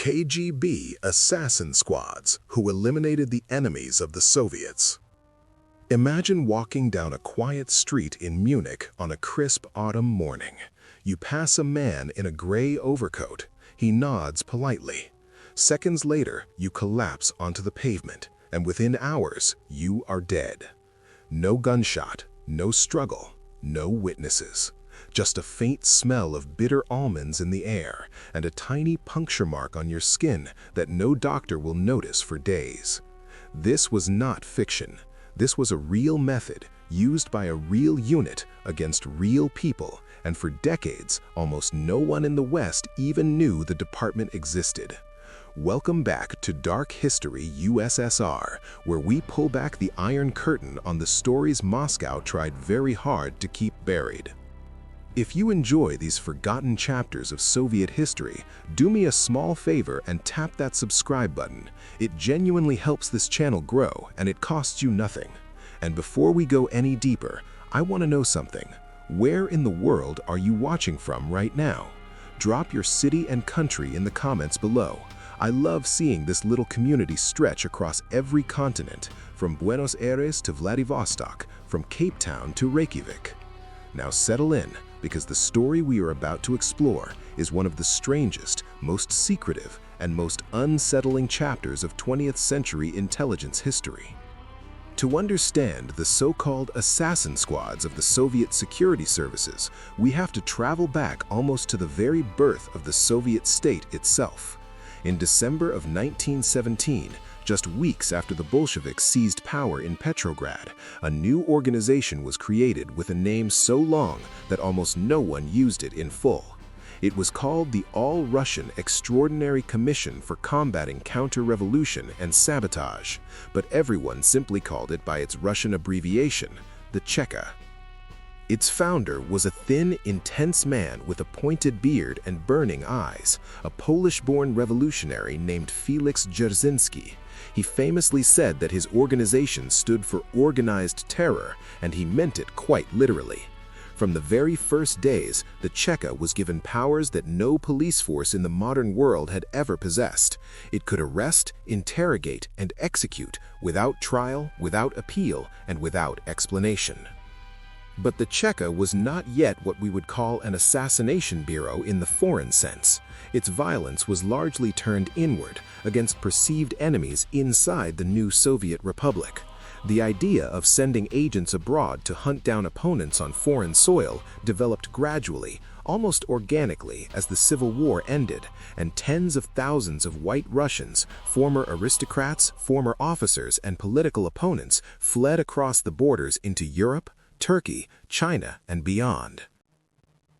KGB assassin squads who eliminated the enemies of the Soviets. Imagine walking down a quiet street in Munich on a crisp autumn morning. You pass a man in a gray overcoat. He nods politely. Seconds later, you collapse onto the pavement, and within hours, you are dead. No gunshot, no struggle, no witnesses. Just a faint smell of bitter almonds in the air and a tiny puncture mark on your skin that no doctor will notice for days. This was not fiction. This was a real method used by a real unit against real people, and for decades, almost no one in the West even knew the department existed. Welcome back to Dark History USSR, where we pull back the Iron Curtain on the stories Moscow tried very hard to keep buried. If you enjoy these forgotten chapters of Soviet history, do me a small favor and tap that subscribe button. It genuinely helps this channel grow, and it costs you nothing. And before we go any deeper, I want to know something. Where in the world are you watching from right now? Drop your city and country in the comments below. I love seeing this little community stretch across every continent, from Buenos Aires to Vladivostok, from Cape Town to Reykjavik. Now settle in, because the story we are about to explore is one of the strangest, most secretive, and most unsettling chapters of 20th century intelligence history. To understand the so-called assassin squads of the Soviet security services, we have to travel back almost to the very birth of the Soviet state itself. In December of 1917, just weeks after the Bolsheviks seized power in Petrograd, a new organization was created with a name so long that almost no one used it in full. It was called the All-Russian Extraordinary Commission for Combating Counter-Revolution and Sabotage, but everyone simply called it by its Russian abbreviation, the Cheka. Its founder was a thin, intense man with a pointed beard and burning eyes, a Polish-born revolutionary named Felix Dzerzhinsky. He famously said that his organization stood for organized terror, and he meant it quite literally. From the very first days, the Cheka was given powers that no police force in the modern world had ever possessed. It could arrest, interrogate, and execute without trial, without appeal, and without explanation. But the Cheka was not yet what we would call an assassination bureau in the foreign sense. Its violence was largely turned inward against perceived enemies inside the new Soviet Republic. The idea of sending agents abroad to hunt down opponents on foreign soil developed gradually, almost organically, as the Civil War ended, and tens of thousands of white Russians, former aristocrats, former officers, and political opponents fled across the borders into Europe, Turkey, China, and beyond.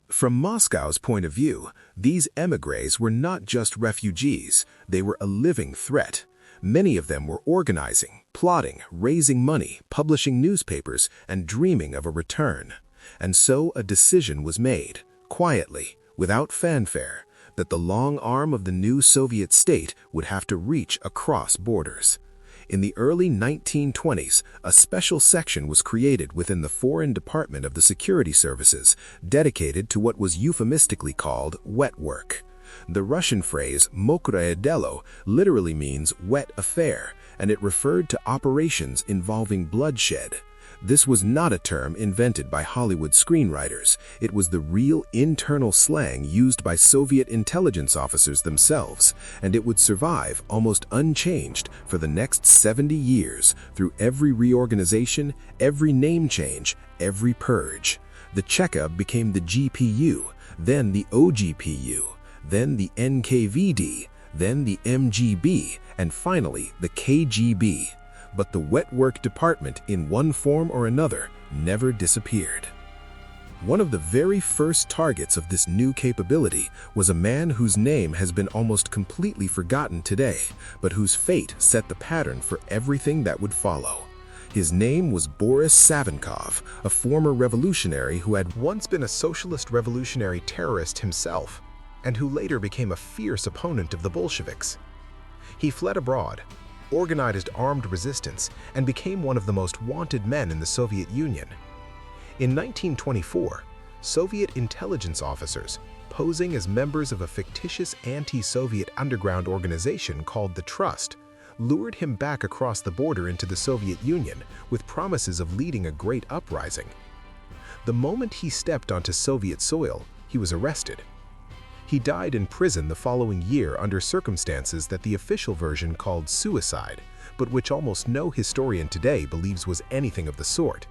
From Moscow's point of view, these émigrés were not just refugees, they were a living threat. Many of them were organizing, plotting, raising money, publishing newspapers, and dreaming of a return. And so a decision was made, quietly, without fanfare, that the long arm of the new Soviet state would have to reach across borders. In the early 1920s, a special section was created within the Foreign Department of the Security Services, dedicated to what was euphemistically called wet work. The Russian phrase "mokroye delo" literally means wet affair, and it referred to operations involving bloodshed. This was not a term invented by Hollywood screenwriters. It was the real internal slang used by Soviet intelligence officers themselves, and it would survive almost unchanged for the next 70 years through every reorganization, every name change, every purge. The Cheka became the GPU, then the OGPU, then the NKVD, then the MGB, and finally the KGB. But the wet work department, in one form or another, never disappeared. One of the very first targets of this new capability was a man whose name has been almost completely forgotten today, but whose fate set the pattern for everything that would follow. His name was Boris Savinkov, a former revolutionary who had once been a socialist revolutionary terrorist himself, and who later became a fierce opponent of the Bolsheviks. He fled abroad, organized armed resistance, and became one of the most wanted men in the Soviet Union. In 1924, Soviet intelligence officers, posing as members of a fictitious anti-Soviet underground organization called the Trust, lured him back across the border into the Soviet Union with promises of leading a great uprising. The moment he stepped onto Soviet soil, he was arrested. He died in prison the following year under circumstances that the official version called suicide, but which almost no historian today believes was anything of the sort.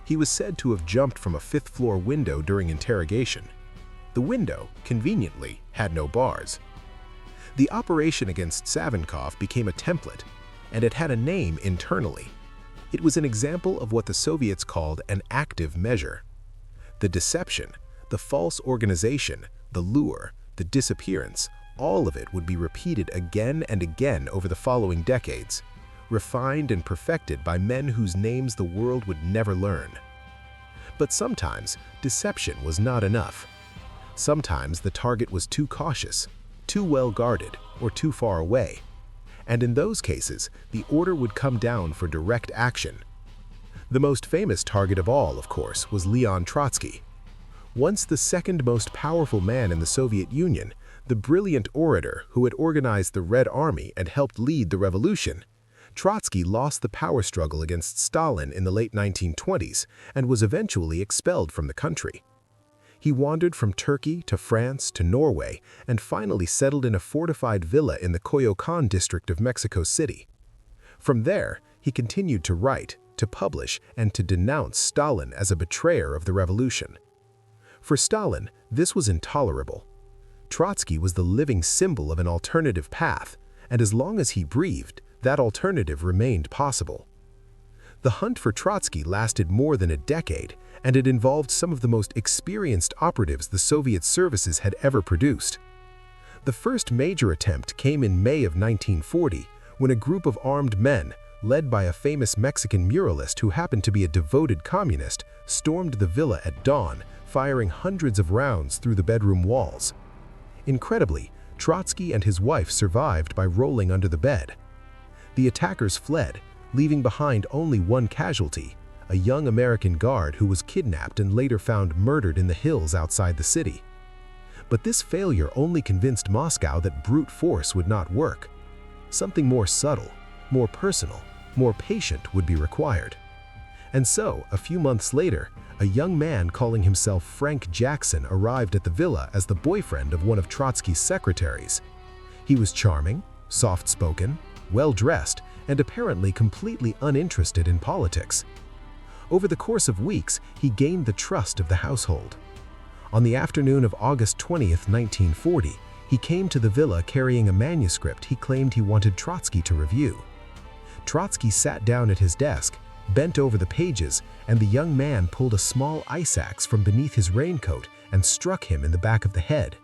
He was said to have jumped from a fifth-floor window during interrogation. The window, conveniently, had no bars. The operation against Savinkov became a template, and it had a name internally. It was an example of what the Soviets called an active measure. The deception, the false organization, the lure, the disappearance, all of it would be repeated again and again over the following decades, refined and perfected by men whose names the world would never learn. But sometimes, deception was not enough. Sometimes the target was too cautious, too well guarded, or too far away. And in those cases, the order would come down for direct action. The most famous target of all, of course, was Leon Trotsky. Once the second most powerful man in the Soviet Union, the brilliant orator who had organized the Red Army and helped lead the revolution, Trotsky lost the power struggle against Stalin in the late 1920s and was eventually expelled from the country. He wandered from Turkey to France to Norway and finally settled in a fortified villa in the Coyoacán district of Mexico City. From there, he continued to write, to publish, and to denounce Stalin as a betrayer of the revolution. For Stalin, this was intolerable. Trotsky was the living symbol of an alternative path, and as long as he breathed, that alternative remained possible. The hunt for Trotsky lasted more than a decade, and it involved some of the most experienced operatives the Soviet services had ever produced. The first major attempt came in May of 1940, when a group of armed men, led by a famous Mexican muralist who happened to be a devoted communist, stormed the villa at dawn, firing hundreds of rounds through the bedroom walls. Incredibly, Trotsky and his wife survived by rolling under the bed. The attackers fled, leaving behind only one casualty, a young American guard who was kidnapped and later found murdered in the hills outside the city. But this failure only convinced Moscow that brute force would not work. Something more subtle, more personal, more patient would be required. And so, a few months later, a young man calling himself Frank Jackson arrived at the villa as the boyfriend of one of Trotsky's secretaries. He was charming, soft-spoken, well-dressed, and apparently completely uninterested in politics. Over the course of weeks, he gained the trust of the household. On the afternoon of August 20th, 1940, he came to the villa carrying a manuscript he claimed he wanted Trotsky to review. Trotsky sat down at his desk, bent over the pages, and the young man pulled a small ice axe from beneath his raincoat and struck him in the back of the head.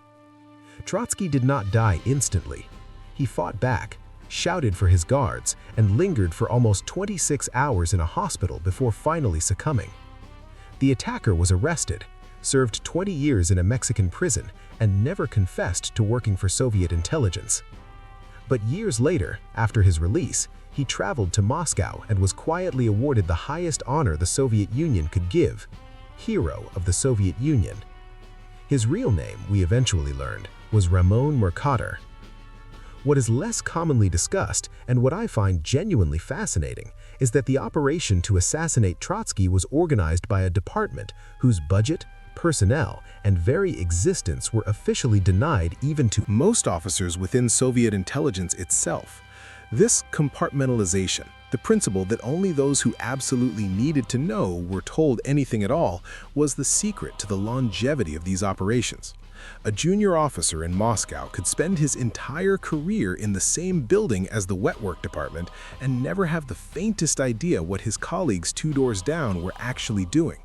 Trotsky did not die instantly. He fought back, shouted for his guards, and lingered for almost 26 hours in a hospital before finally succumbing. The attacker was arrested, served 20 years in a Mexican prison, and never confessed to working for Soviet intelligence. But years later, after his release, he traveled to Moscow and was quietly awarded the highest honor the Soviet Union could give, Hero of the Soviet Union. His real name, we eventually learned, was Ramon Mercader. What is less commonly discussed, and what I find genuinely fascinating, is that the operation to assassinate Trotsky was organized by a department whose budget, personnel, and very existence were officially denied even to most officers within Soviet intelligence itself. This compartmentalization, the principle that only those who absolutely needed to know were told anything at all, was the secret to the longevity of these operations. A junior officer in Moscow could spend his entire career in the same building as the wetwork department and never have the faintest idea what his colleagues 2 doors down were actually doing.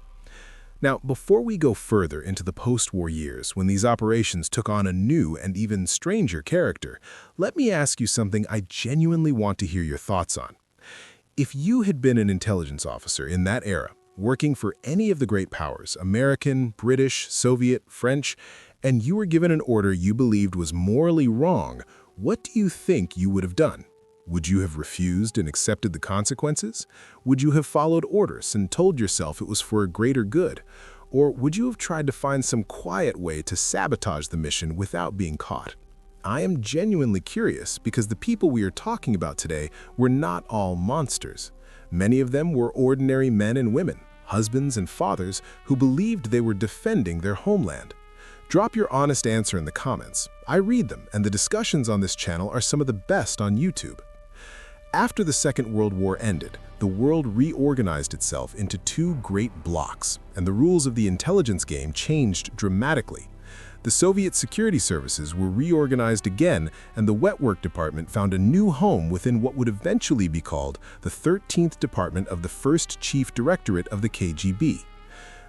Now, before we go further into the post-war years when these operations took on a new and even stranger character, let me ask you something I genuinely want to hear your thoughts on. If you had been an intelligence officer in that era, working for any of the great powers, American, British, Soviet, French, and you were given an order you believed was morally wrong, what do you think you would have done? Would you have refused and accepted the consequences? Would you have followed orders and told yourself it was for a greater good? Or would you have tried to find some quiet way to sabotage the mission without being caught? I am genuinely curious because the people we are talking about today were not all monsters. Many of them were ordinary men and women, husbands and fathers who believed they were defending their homeland. Drop your honest answer in the comments. I read them, and the discussions on this channel are some of the best on YouTube. After the Second World War ended, the world reorganized itself into two great blocks, and the rules of the intelligence game changed dramatically. The Soviet security services were reorganized again, and the Wet Work Department found a new home within what would eventually be called the 13th Department of the First Chief Directorate of the KGB.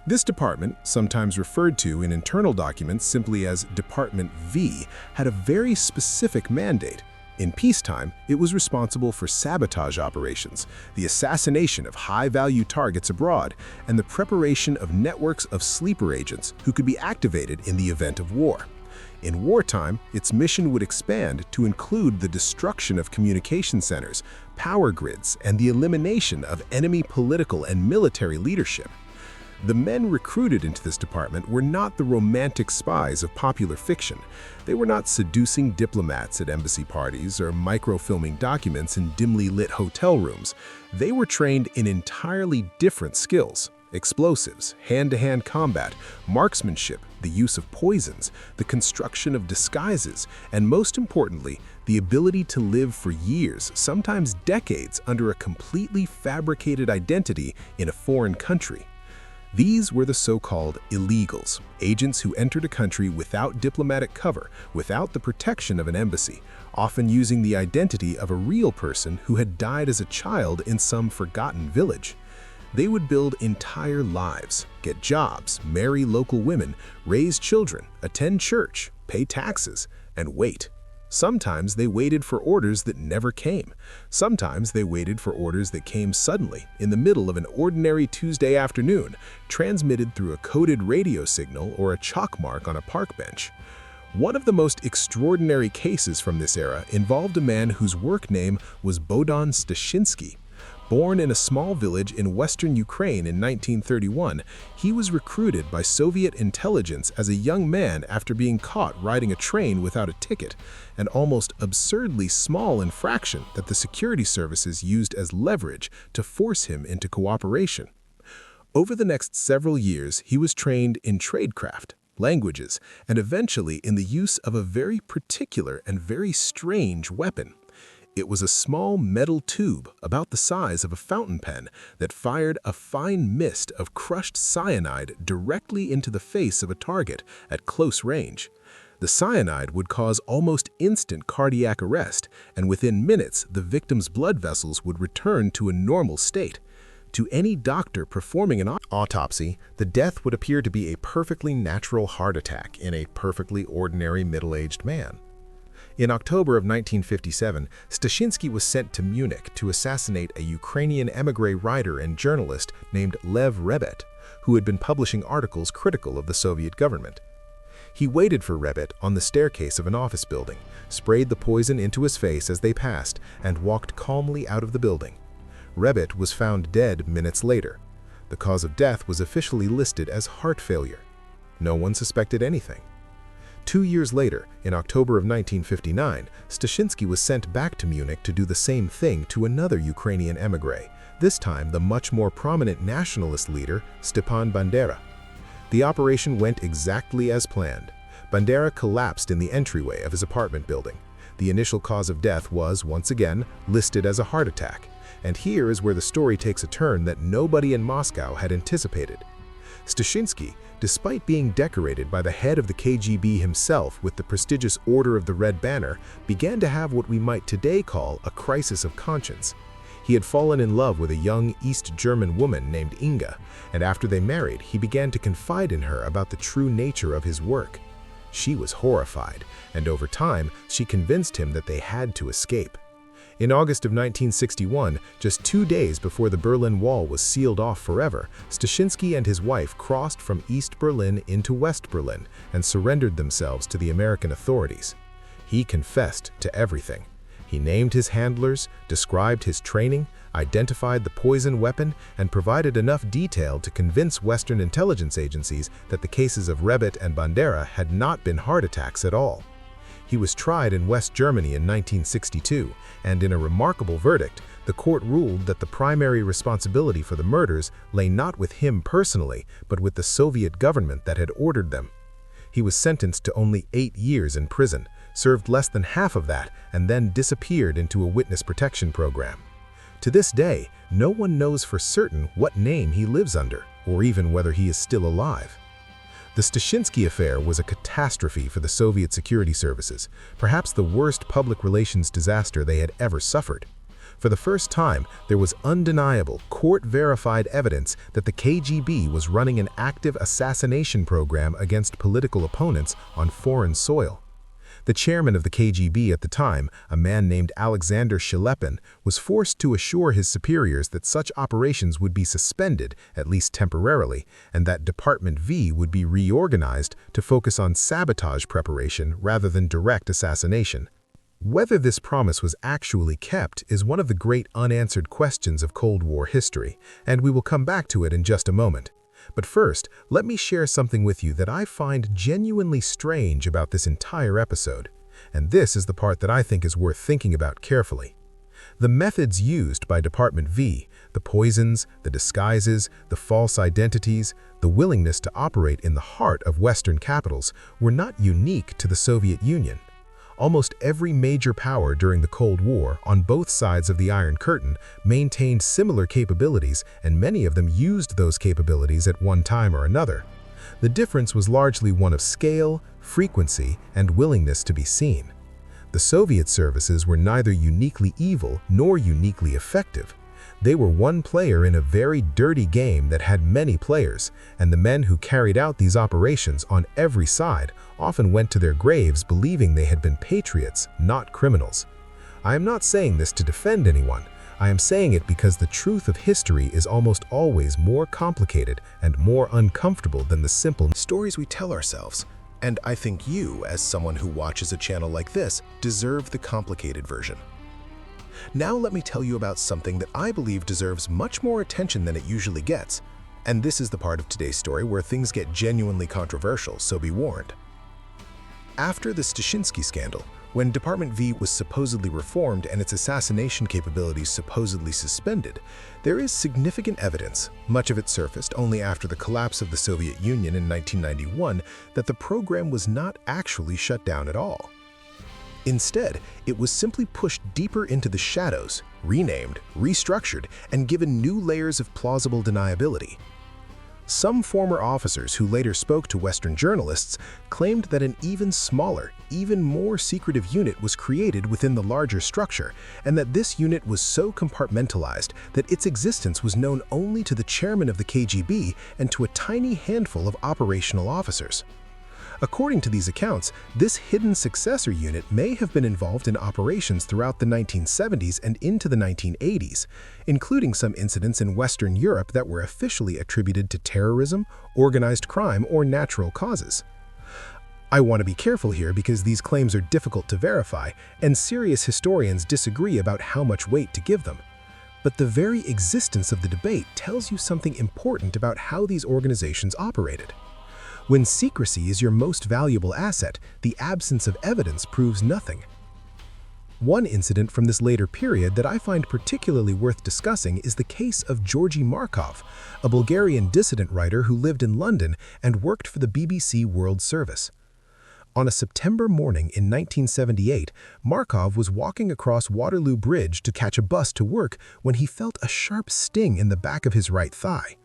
This department, sometimes referred to in internal documents simply as Department V, had a very specific mandate. In peacetime, it was responsible for sabotage operations, the assassination of high-value targets abroad, and the preparation of networks of sleeper agents who could be activated in the event of war. In wartime, its mission would expand to include the destruction of communication centers, power grids, and the elimination of enemy political and military leadership. The men recruited into this department were not the romantic spies of popular fiction. They were not seducing diplomats at embassy parties or microfilming documents in dimly lit hotel rooms. They were trained in entirely different skills: explosives, hand-to-hand combat, marksmanship, the use of poisons, the construction of disguises, and most importantly, the ability to live for years, sometimes decades, under a completely fabricated identity in a foreign country. These were the so-called illegals, agents who entered a country without diplomatic cover, without the protection of an embassy, often using the identity of a real person who had died as a child in some forgotten village. They would build entire lives, get jobs, marry local women, raise children, attend church, pay taxes, and wait. Sometimes they waited for orders that never came. Sometimes they waited for orders that came suddenly, in the middle of an ordinary Tuesday afternoon, transmitted through a coded radio signal or a chalk mark on a park bench. One of the most extraordinary cases from this era involved a man whose work name was Bohdan Stashinsky. Born in a small village in western Ukraine in 1931, he was recruited by Soviet intelligence as a young man after being caught riding a train without a ticket, an almost absurdly small infraction that the security services used as leverage to force him into cooperation. Over the next several years, he was trained in tradecraft, languages, and eventually in the use of a very particular and very strange weapon. It was a small metal tube about the size of a fountain pen that fired a fine mist of crushed cyanide directly into the face of a target at close range. The cyanide would cause almost instant cardiac arrest, and within minutes, the victim's blood vessels would return to a normal state. To any doctor performing an autopsy, the death would appear to be a perfectly natural heart attack in a perfectly ordinary middle-aged man. In October of 1957, Stashinsky was sent to Munich to assassinate a Ukrainian émigré writer and journalist named Lev Rebet, who had been publishing articles critical of the Soviet government. He waited for Rebet on the staircase of an office building, sprayed the poison into his face as they passed, and walked calmly out of the building. Rebet was found dead minutes later. The cause of death was officially listed as heart failure. No one suspected anything. 2 years later, in October of 1959, Stashinsky was sent back to Munich to do the same thing to another Ukrainian émigré, this time the much more prominent nationalist leader, Stepan Bandera. The operation went exactly as planned. Bandera collapsed in the entryway of his apartment building. The initial cause of death was, once again, listed as a heart attack. And here is where the story takes a turn that nobody in Moscow had anticipated. Stashinsky, despite being decorated by the head of the KGB himself with the prestigious Order of the Red Banner, began to have what we might today call a crisis of conscience. He had fallen in love with a young East German woman named Inga, and after they married, he began to confide in her about the true nature of his work. She was horrified, and over time, she convinced him that they had to escape. In August of 1961, just 2 days before the Berlin Wall was sealed off forever, Stashinsky and his wife crossed from East Berlin into West Berlin and surrendered themselves to the American authorities. He confessed to everything. He named his handlers, described his training, identified the poison weapon, and provided enough detail to convince Western intelligence agencies that the cases of Rebet and Bandera had not been heart attacks at all. He was tried in West Germany in 1962, and in a remarkable verdict, the court ruled that the primary responsibility for the murders lay not with him personally, but with the Soviet government that had ordered them. He was sentenced to only 8 years in prison, served less than half of that, and then disappeared into a witness protection program. To this day, no one knows for certain what name he lives under, or even whether he is still alive. The Stashinsky affair was a catastrophe for the Soviet security services, perhaps the worst public relations disaster they had ever suffered. For the first time, there was undeniable, court-verified evidence that the KGB was running an active assassination program against political opponents on foreign soil. The chairman of the KGB at the time, a man named Alexander Shelepin, was forced to assure his superiors that such operations would be suspended, at least temporarily, and that Department V would be reorganized to focus on sabotage preparation rather than direct assassination. Whether this promise was actually kept is one of the great unanswered questions of Cold War history, and we will come back to it in just a moment. But first, let me share something with you that I find genuinely strange about this entire episode. And this is the part that I think is worth thinking about carefully. The methods used by Department V, the poisons, the disguises, the false identities, the willingness to operate in the heart of Western capitals were not unique to the Soviet Union. Almost every major power during the Cold War on both sides of the Iron Curtain maintained similar capabilities, and many of them used those capabilities at one time or another. The difference was largely one of scale, frequency, and willingness to be seen. The Soviet services were neither uniquely evil nor uniquely effective. They were one player in a very dirty game that had many players, and the men who carried out these operations on every side often went to their graves believing they had been patriots, not criminals. I am not saying this to defend anyone. I am saying it because the truth of history is almost always more complicated and more uncomfortable than the simple stories we tell ourselves. And I think you, as someone who watches a channel like this, deserve the complicated version. Now let me tell you about something that I believe deserves much more attention than it usually gets. And this is the part of today's story where things get genuinely controversial, so be warned. After the Stashinsky scandal, when Department V was supposedly reformed and its assassination capabilities supposedly suspended, there is significant evidence, much of it surfaced only after the collapse of the Soviet Union in 1991, that the program was not actually shut down at all. Instead, it was simply pushed deeper into the shadows, renamed, restructured, and given new layers of plausible deniability. Some former officers who later spoke to Western journalists claimed that an even smaller, even more secretive unit was created within the larger structure, and that this unit was so compartmentalized that its existence was known only to the chairman of the KGB and to a tiny handful of operational officers. According to these accounts, this hidden successor unit may have been involved in operations throughout the 1970s and into the 1980s, including some incidents in Western Europe that were officially attributed to terrorism, organized crime, or natural causes. I want to be careful here because these claims are difficult to verify, and serious historians disagree about how much weight to give them. But the very existence of the debate tells you something important about how these organizations operated. When secrecy is your most valuable asset, the absence of evidence proves nothing. One incident from this later period that I find particularly worth discussing is the case of Georgy Markov, a Bulgarian dissident writer who lived in London and worked for the BBC World Service. On a September morning in 1978, Markov was walking across Waterloo Bridge to catch a bus to work when he felt a sharp sting in the back of his right thigh.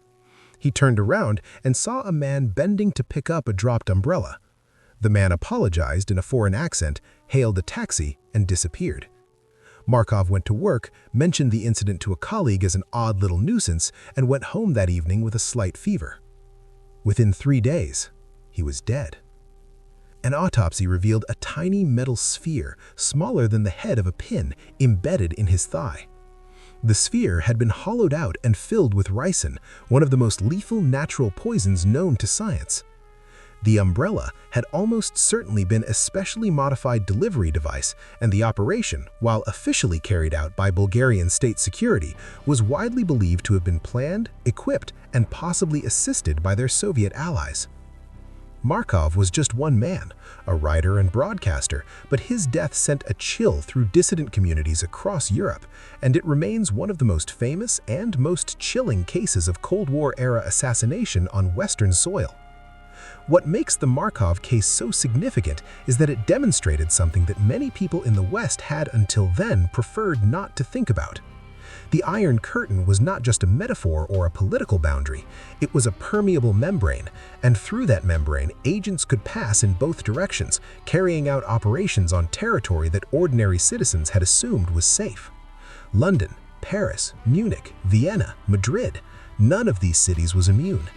He turned around and saw a man bending to pick up a dropped umbrella. The man apologized in a foreign accent, hailed a taxi, and disappeared. Markov went to work, mentioned the incident to a colleague as an odd little nuisance, and went home that evening with a slight fever. Within 3 days, he was dead. An autopsy revealed a tiny metal sphere, smaller than the head of a pin, embedded in his thigh. The sphere had been hollowed out and filled with ricin, one of the most lethal natural poisons known to science. The umbrella had almost certainly been a specially modified delivery device, and the operation, while officially carried out by Bulgarian state security, was widely believed to have been planned, equipped, and possibly assisted by their Soviet allies. Markov was just one man, a writer and broadcaster, but his death sent a chill through dissident communities across Europe, and it remains one of the most famous and most chilling cases of Cold War-era assassination on Western soil. What makes the Markov case so significant is that it demonstrated something that many people in the West had until then preferred not to think about. The Iron Curtain was not just a metaphor or a political boundary, it was a permeable membrane, and through that membrane, agents could pass in both directions, carrying out operations on territory that ordinary citizens had assumed was safe. London, Paris, Munich, Vienna, Madrid, none of these cities was immune.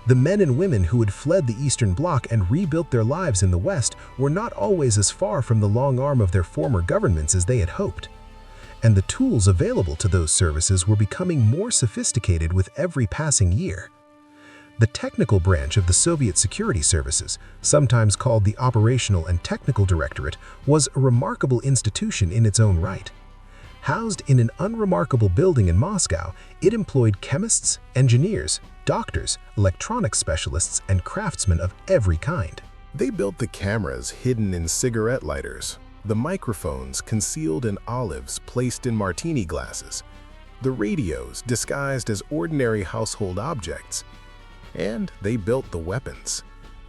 The men and women who had fled the Eastern Bloc and rebuilt their lives in the West were not always as far from the long arm of their former governments as they had hoped. And the tools available to those services were becoming more sophisticated with every passing year. The technical branch of the Soviet security services, sometimes called the Operational and Technical Directorate, was a remarkable institution in its own right. Housed in an unremarkable building in Moscow, it employed chemists, engineers, doctors, electronics specialists, and craftsmen of every kind. They built the cameras hidden in cigarette lighters, the microphones concealed in olives placed in martini glasses, the radios disguised as ordinary household objects, and they built the weapons.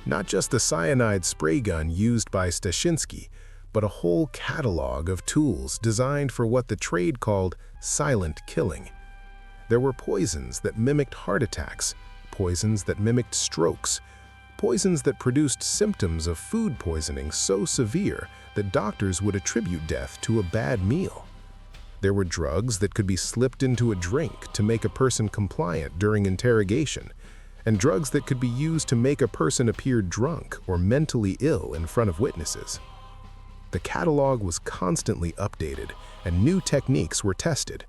Not just the cyanide spray gun used by Stashinsky, but a whole catalog of tools designed for what the trade called silent killing. There were poisons that mimicked heart attacks, poisons that mimicked strokes, poisons that produced symptoms of food poisoning so severe that doctors would attribute death to a bad meal. There were drugs that could be slipped into a drink to make a person compliant during interrogation, and drugs that could be used to make a person appear drunk or mentally ill in front of witnesses. The catalog was constantly updated, and new techniques were tested,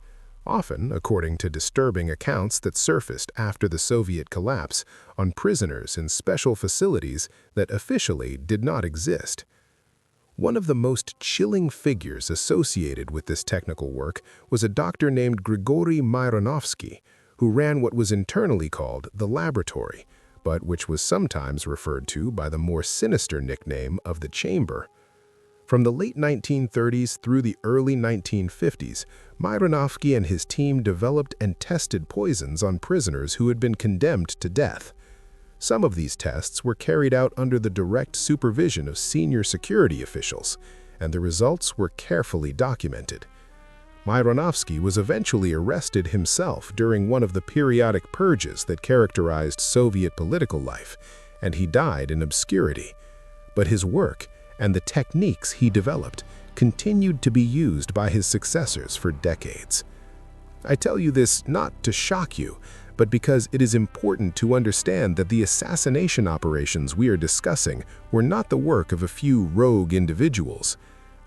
often, according to disturbing accounts that surfaced after the Soviet collapse, on prisoners in special facilities that officially did not exist. One of the most chilling figures associated with this technical work was a doctor named Grigory Myronovsky, who ran what was internally called the laboratory, but which was sometimes referred to by the more sinister nickname of the chamber. From the late 1930s through the early 1950s, Myronovsky and his team developed and tested poisons on prisoners who had been condemned to death. Some of these tests were carried out under the direct supervision of senior security officials, and the results were carefully documented. Myronovsky was eventually arrested himself during one of the periodic purges that characterized Soviet political life, and he died in obscurity. But his work and the techniques he developed continued to be used by his successors for decades. I tell you this not to shock you, but because it is important to understand that the assassination operations we are discussing were not the work of a few rogue individuals.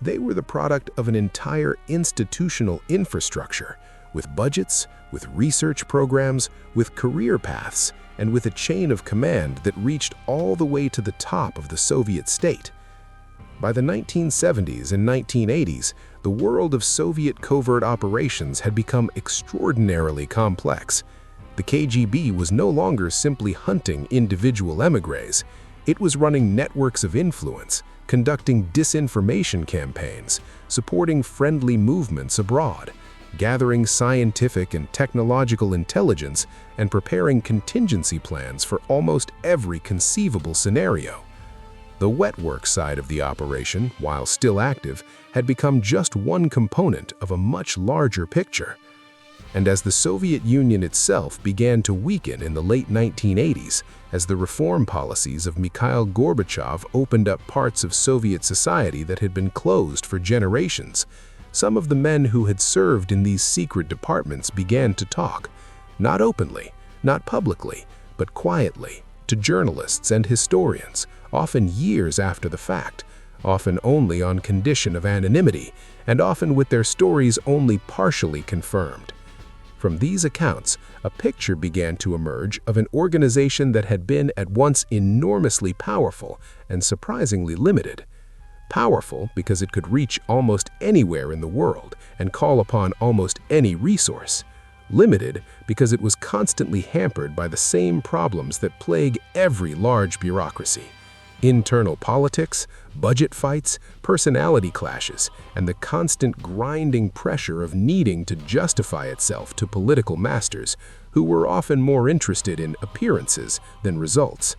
They were the product of an entire institutional infrastructure, with budgets, with research programs, with career paths, and with a chain of command that reached all the way to the top of the Soviet state. By the 1970s and 1980s, the world of Soviet covert operations had become extraordinarily complex. The KGB was no longer simply hunting individual émigrés. It was running networks of influence, conducting disinformation campaigns, supporting friendly movements abroad, gathering scientific and technological intelligence, and preparing contingency plans for almost every conceivable scenario. The wet work side of the operation, while still active, had become just one component of a much larger picture. And as the Soviet Union itself began to weaken in the late 1980s, as the reform policies of Mikhail Gorbachev opened up parts of Soviet society that had been closed for generations, some of the men who had served in these secret departments began to talk, not openly, not publicly, but quietly, to journalists and historians, often years after the fact, often only on condition of anonymity, and often with their stories only partially confirmed. From these accounts, a picture began to emerge of an organization that had been at once enormously powerful and surprisingly limited. Powerful because it could reach almost anywhere in the world and call upon almost any resource. Limited because it was constantly hampered by the same problems that plague every large bureaucracy: internal politics, budget fights, personality clashes, and the constant grinding pressure of needing to justify itself to political masters who were often more interested in appearances than results.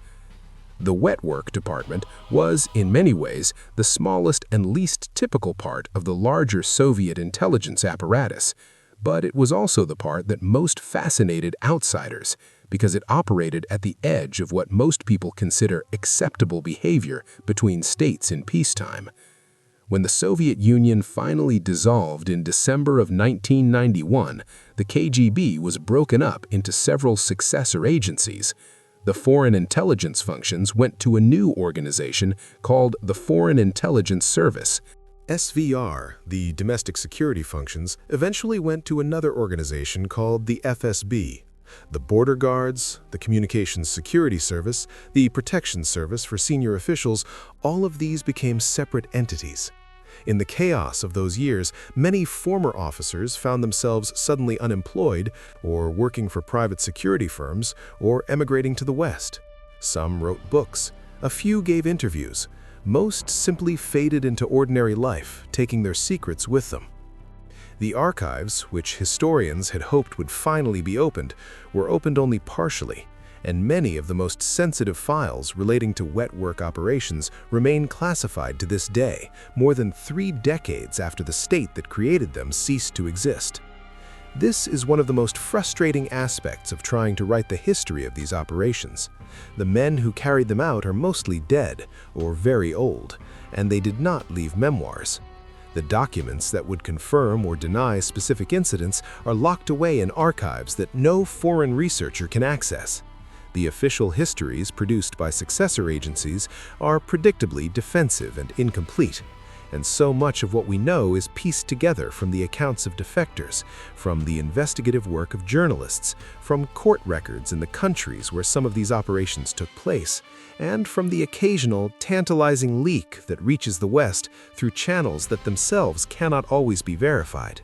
The wet work department was, in many ways, the smallest and least typical part of the larger Soviet intelligence apparatus, but it was also the part that most fascinated outsiders, because it operated at the edge of what most people consider acceptable behavior between states in peacetime. When the Soviet Union finally dissolved in December of 1991, the KGB was broken up into several successor agencies. The foreign intelligence functions went to a new organization called the Foreign Intelligence Service. SVR, the domestic security functions, eventually went to another organization called the FSB. The Border Guards, the Communications Security Service, the Protection Service for senior officials, all of these became separate entities. In the chaos of those years, many former officers found themselves suddenly unemployed, or working for private security firms, or emigrating to the West. Some wrote books, a few gave interviews. Most simply faded into ordinary life, taking their secrets with them. The archives, which historians had hoped would finally be opened, were opened only partially, and many of the most sensitive files relating to wet work operations remain classified to this day, more than 3 decades after the state that created them ceased to exist. This is one of the most frustrating aspects of trying to write the history of these operations. The men who carried them out are mostly dead or very old, and they did not leave memoirs. The documents that would confirm or deny specific incidents are locked away in archives that no foreign researcher can access. The official histories produced by successor agencies are predictably defensive and incomplete, and so much of what we know is pieced together from the accounts of defectors, from the investigative work of journalists, from court records in the countries where some of these operations took place, and from the occasional tantalizing leak that reaches the West through channels that themselves cannot always be verified.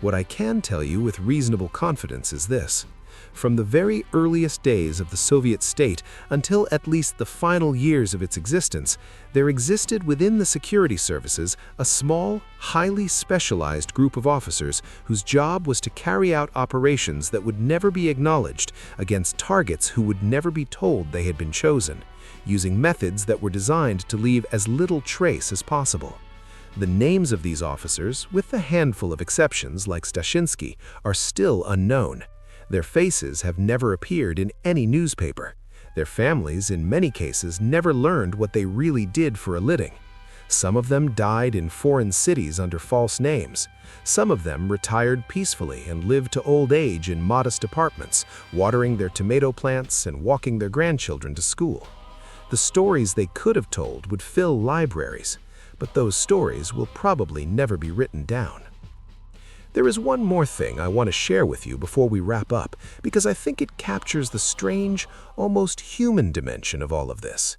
What I can tell you with reasonable confidence is this: from the very earliest days of the Soviet state until at least the final years of its existence, there existed within the security services a small, highly specialized group of officers whose job was to carry out operations that would never be acknowledged against targets who would never be told they had been chosen, using methods that were designed to leave as little trace as possible. The names of these officers, with a handful of exceptions like Stashinsky, are still unknown. Their faces have never appeared in any newspaper. Their families, in many cases, never learned what they really did for a living. Some of them died in foreign cities under false names. Some of them retired peacefully and lived to old age in modest apartments, watering their tomato plants and walking their grandchildren to school. The stories they could have told would fill libraries, but those stories will probably never be written down. There is one more thing I want to share with you before we wrap up, because I think it captures the strange, almost human dimension of all of this.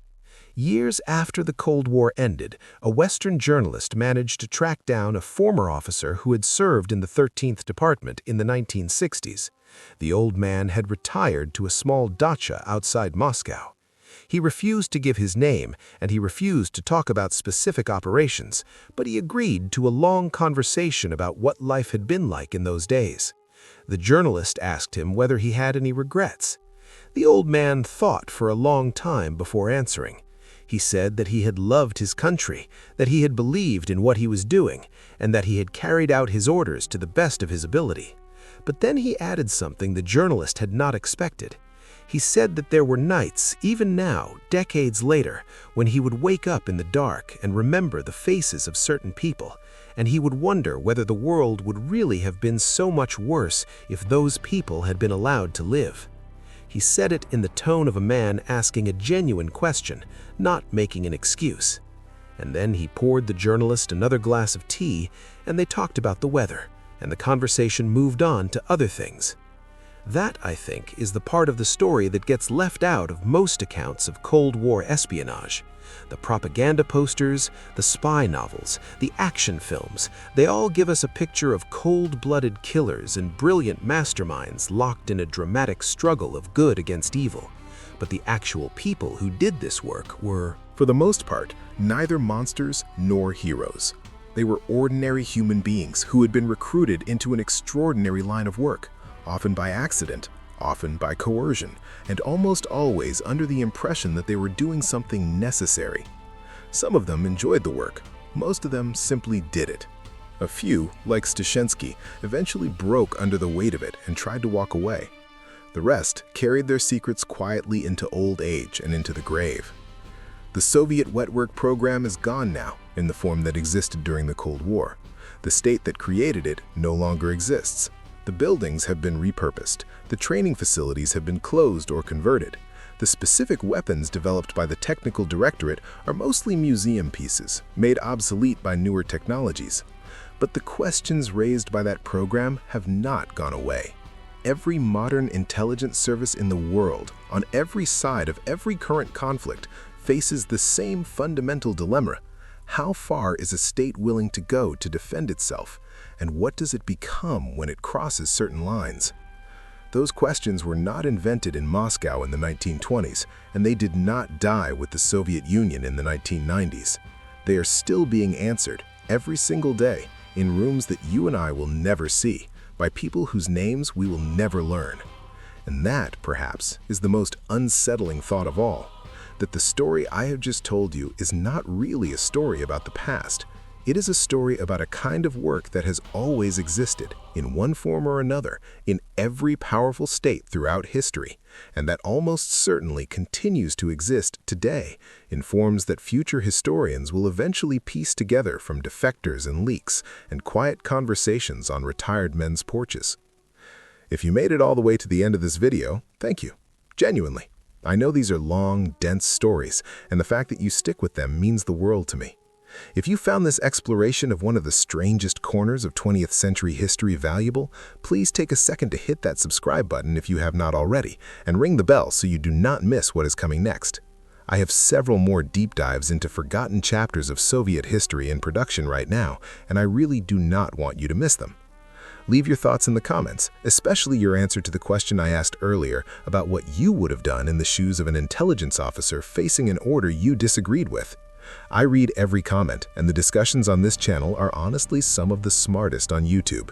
Years after the Cold War ended, a Western journalist managed to track down a former officer who had served in the 13th Department in the 1960s. The old man had retired to a small dacha outside Moscow. He refused to give his name, and he refused to talk about specific operations, but he agreed to a long conversation about what life had been like in those days. The journalist asked him whether he had any regrets. The old man thought for a long time before answering. He said that he had loved his country, that he had believed in what he was doing, and that he had carried out his orders to the best of his ability. But then he added something the journalist had not expected. He said that there were nights, even now, decades later, when he would wake up in the dark and remember the faces of certain people, and he would wonder whether the world would really have been so much worse if those people had been allowed to live. He said it in the tone of a man asking a genuine question, not making an excuse. And then he poured the journalist another glass of tea, and they talked about the weather, and the conversation moved on to other things. That, I think, is the part of the story that gets left out of most accounts of Cold War espionage. The propaganda posters, the spy novels, the action films, they all give us a picture of cold-blooded killers and brilliant masterminds locked in a dramatic struggle of good against evil. But the actual people who did this work were, For the most part, neither monsters nor heroes. They were ordinary human beings who had been recruited into an extraordinary line of work, often by accident, often by coercion, and almost always under the impression that they were doing something necessary. Some of them enjoyed the work, most of them simply did it. A few, like Stashenski, eventually broke under the weight of it and tried to walk away. The rest carried their secrets quietly into old age and into the grave. The Soviet wet work program is gone now in the form that existed during the Cold War. The state that created it no longer exists. The buildings have been repurposed, the training facilities have been closed or converted. The specific weapons developed by the Technical Directorate are mostly museum pieces, made obsolete by newer technologies. But the questions raised by that program have not gone away. Every modern intelligence service in the world, on every side of every current conflict, faces the same fundamental dilemma. How far is a state willing to go to defend itself? And what does it become when it crosses certain lines? Those questions were not invented in Moscow in the 1920s, and they did not die with the Soviet Union in the 1990s. They are still being answered every single day in rooms that you and I will never see, by people whose names we will never learn. And that, perhaps, is the most unsettling thought of all, that the story I have just told you is not really a story about the past. It is a story about a kind of work that has always existed, in one form or another, in every powerful state throughout history, and that almost certainly continues to exist today, in forms that future historians will eventually piece together from defectors and leaks and quiet conversations on retired men's porches. If you made it all the way to the end of this video, thank you. Genuinely. I know these are long, dense stories, and the fact that you stick with them means the world to me. If you found this exploration of one of the strangest corners of 20th century history valuable, please take a second to hit that subscribe button if you have not already, and ring the bell so you do not miss what is coming next. I have several more deep dives into forgotten chapters of Soviet history in production right now, and I really do not want you to miss them. Leave your thoughts in the comments, especially your answer to the question I asked earlier about what you would have done in the shoes of an intelligence officer facing an order you disagreed with. I read every comment, and the discussions on this channel are honestly some of the smartest on YouTube.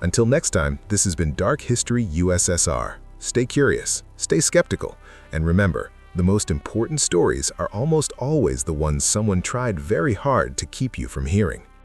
Until next time, this has been Dark History USSR. Stay curious, stay skeptical, and remember, the most important stories are almost always the ones someone tried very hard to keep you from hearing.